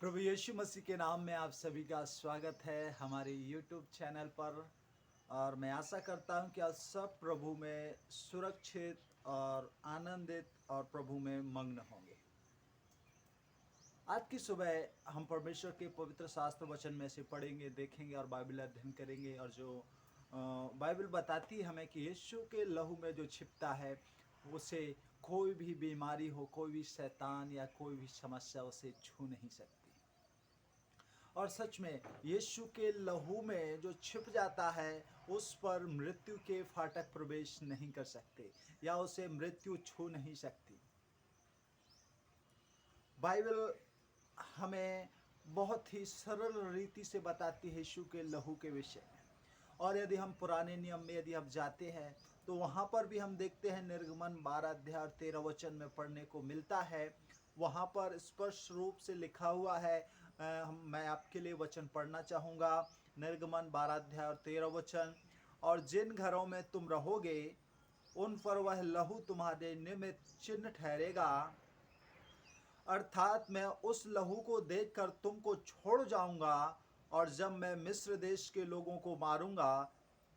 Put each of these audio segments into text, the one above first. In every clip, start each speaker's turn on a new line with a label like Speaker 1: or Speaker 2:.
Speaker 1: प्रभु यीशु मसीह के नाम में आप सभी का स्वागत है हमारे YouTube चैनल पर। और मैं आशा करता हूं कि आप सब प्रभु में सुरक्षित और आनंदित और प्रभु में मग्न होंगे। आज की सुबह हम परमेश्वर के पवित्र शास्त्र वचन में से पढ़ेंगे, देखेंगे और बाइबल अध्ययन करेंगे। और जो बाइबल बताती है हमें कि यीशु के लहू में जो छिपता है उसे कोई भी बीमारी हो, कोई भी शैतान या कोई भी समस्या उसे छू नहीं सकती। और सच में यीशु के लहू में जो छिप जाता है उस पर मृत्यु के फाटक प्रवेश नहीं कर सकते या उसे मृत्यु छू नहीं सकती। बाइबल हमें बहुत ही सरल रीति से बताती है यीशु के लहू के विषय में। और यदि हम पुराने नियम में यदि हम जाते हैं तो वहाँ पर भी हम देखते हैं, निर्गमन 12 अध्याय 13 वचन में पढ़ने को मिलता है। वहाँ पर स्पष्ट रूप से लिखा हुआ है। मैं आपके लिए वचन पढ़ना चाहूँगा। निर्गमन 12 अध्याय 13 वचन, और जिन घरों में तुम रहोगे उन पर वह लहू तुम्हारे निमित्त चिन्ह ठहरेगा, अर्थात मैं उस लहू को देखकर तुमको छोड़ जाऊंगा, और जब मैं मिस्र देश के लोगों को मारूंगा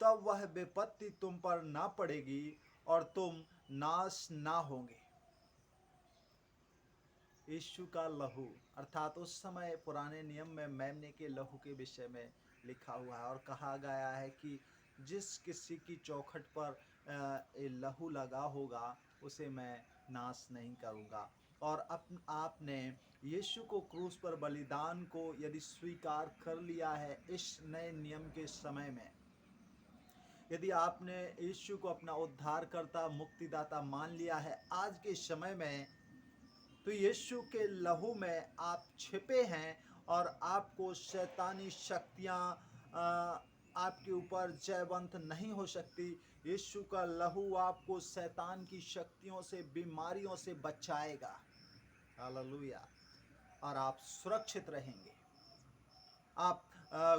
Speaker 1: तब वह विपत्ति तुम पर ना पड़ेगी और तुम नाश ना होंगे। यीशु का लहू अर्थात उस समय पुराने नियम में मेमने के लहू के विषय में लिखा हुआ है और कहा गया है कि जिस किसी की चौखट पर ये लहू लगा होगा उसे मैं नाश नहीं करूँगा। और आपने यीशु को क्रूस पर बलिदान को यदि स्वीकार कर लिया है इस नए नियम के समय में, यदि आपने यीशु को अपना उद्धारकर्ता मुक्तिदाता मान लिया है आज के समय में, तो यीशु के लहू में आप छिपे हैं और आपको शैतानी शक्तियाँ आपके ऊपर जयवंत नहीं हो सकती। यीशु का लहू आपको शैतान की शक्तियों से, बीमारियों से बचाएगा। हालेलुया। और आप सुरक्षित रहेंगे। आप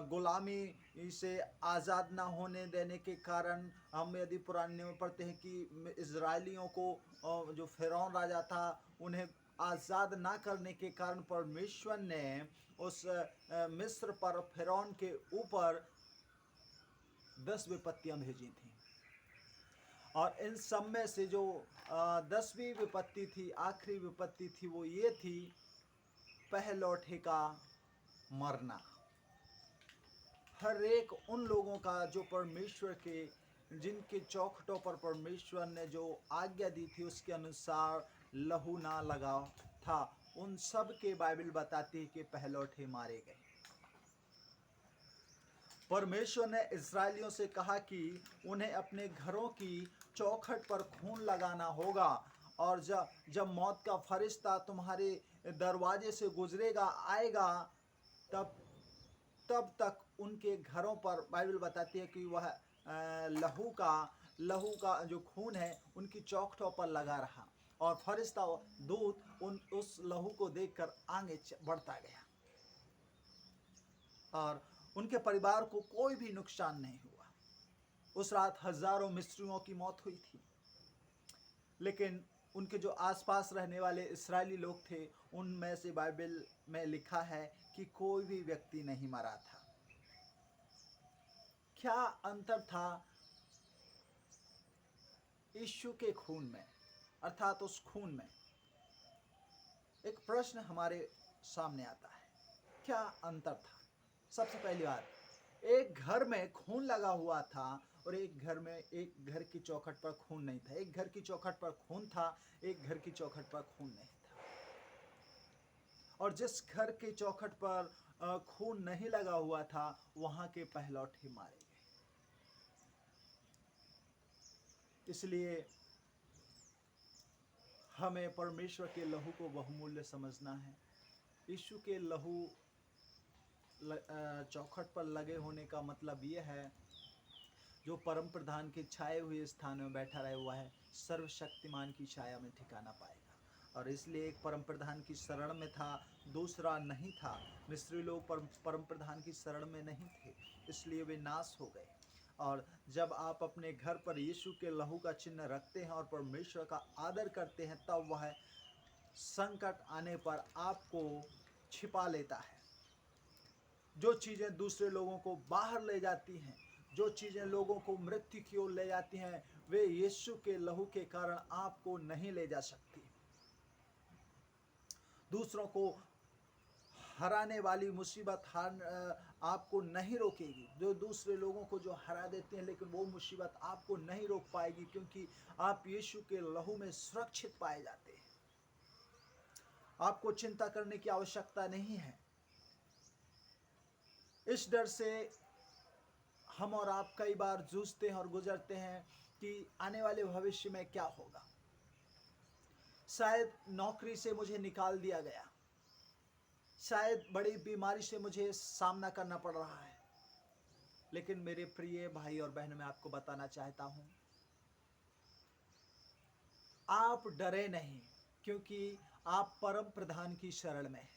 Speaker 1: गुलामी से आज़ाद ना होने देने के कारण, हम यदि पुराने में पढ़ते हैं कि इजरायलियों को जो फिरौन राजा था उन्हें आज़ाद ना करने के कारण परमेश्वर ने उस मिस्र पर फिरौन के ऊपर 10 विपत्तियां भेजी थी। और इन सब में से जो 10वीं विपत्ति थी, आखिरी विपत्ति थी, वो ये थी, पहलौठे का मरना। हर एक उन लोगों का जो परमेश्वर के, जिनके चौखटों पर परमेश्वर ने जो आज्ञा दी थी उसके अनुसार लहू ना लगा था, उन सब के बाइबल बताती है कि पहलौठे मारे गए। परमेश्वर ने इस्राएलियों से कहा कि उन्हें अपने घरों की चौखट पर खून लगाना होगा, और जब मौत का फरिश्ता तुम्हारे दरवाजे से गुजरेगा आएगा तब तक उनके घरों पर, बाइबल बताती है कि वह लहू का जो खून है उनकी चौखटों पर लगा रहा, और फरिश्ता दूत उस लहू को देखकर आगे बढ़ता गया और उनके परिवार को कोई भी नुकसान नहीं हुआ। उस रात हजारों मिस्रियों की मौत हुई थी, लेकिन उनके जो आसपास रहने वाले इस्राएली लोग थे उनमें से बाइबल में लिखा है कि कोई भी व्यक्ति नहीं मरा था। क्या अंतर था यीशु के खून में, अर्थात उस खून में? एक प्रश्न हमारे सामने आता है, क्या अंतर था? सबसे पहली बात, एक घर में खून लगा हुआ था और एक घर की चौखट पर खून नहीं था। एक घर की चौखट पर खून था, एक घर की चौखट पर खून नहीं था। और जिस घर की चौखट पर खून नहीं लगा हुआ था वहां के पहलौठे मारे गए। इसलिए हमें परमेश्वर के लहू को बहुमूल्य समझना है। यीशु के लहू चौखट पर लगे होने का मतलब यह है, जो परम प्रधान के छाए हुए स्थान में बैठा रहे हुआ है सर्वशक्तिमान की छाया में ठिकाना पाएगा। और इसलिए एक परम प्रधान की शरण में था, दूसरा नहीं था। मिस्री लोग परम प्रधान की शरण में नहीं थे, इसलिए वे नाश हो गए। और जब आप अपने घर पर यीशु के लहू का चिन्ह रखते हैं और परमेश्वर का आदर करते हैं, तब वह संकट आने पर आपको छिपा लेता है। जो चीज़ें दूसरे लोगों को बाहर ले जाती हैं, जो चीज़ें लोगों को मृत्यु की ओर ले जाती हैं, वे यीशु के लहू के कारण आपको नहीं ले जा सकती। दूसरों को हराने वाली मुसीबत आपको नहीं रोकेगी। जो दूसरे लोगों को जो हरा देते हैं, लेकिन वो मुसीबत आपको नहीं रोक पाएगी, क्योंकि आप यीशु के लहू में सुरक्षित पाए जाते हैं। आपको चिंता करने की आवश्यकता नहीं है। इस डर से हम और आप कई बार जूझते हैं और गुजरते हैं कि आने वाले भविष्य में क्या होगा। शायद नौकरी से मुझे निकाल दिया गया, शायद बड़ी बीमारी से मुझे सामना करना पड़ रहा है। लेकिन मेरे प्रिय भाई और बहन, मैं आपको बताना चाहता हूं, आप डरे नहीं, क्योंकि आप परम प्रधान की शरण में हैं।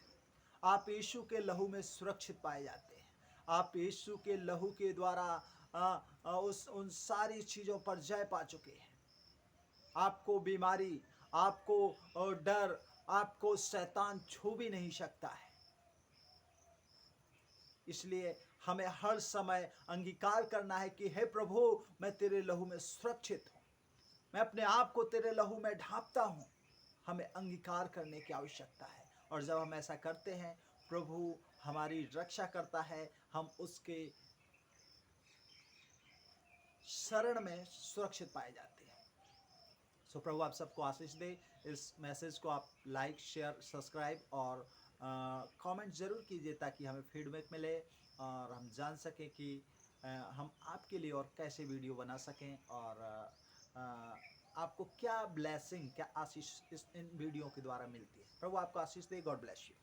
Speaker 1: आप यीशु के लहू में सुरक्षित पाए जाते हैं। आप यीशु के लहू के द्वारा उन सारी चीज़ों पर जय पा चुके हैं। आपको बीमारी, आपको डर, आपको शैतान छू भी नहीं सकता है। इसलिए हमें हर समय अंगीकार करना है कि हे प्रभु, मैं तेरे लहू में सुरक्षित हूँ, मैं अपने आप को तेरे लहू में ढांपता हूँ। हमें अंगीकार करने की आवश्यकता है, और जब हम ऐसा करते हैं, प्रभु हमारी रक्षा करता है, हम उसके शरण में सुरक्षित पाए जाते हैं। सो प्रभु आप सबको आशीष दे। इस मैसेज को आप लाइक, शेयर, सब्सक्राइब और कमेंट ज़रूर कीजिए, ताकि हमें फीडबैक मिले और हम जान सकें कि हम आपके लिए और कैसे वीडियो बना सकें, और आपको क्या ब्लेसिंग, क्या आशीष इन वीडियो के द्वारा मिलती है। प्रभु आपको आशीष दे। God bless you.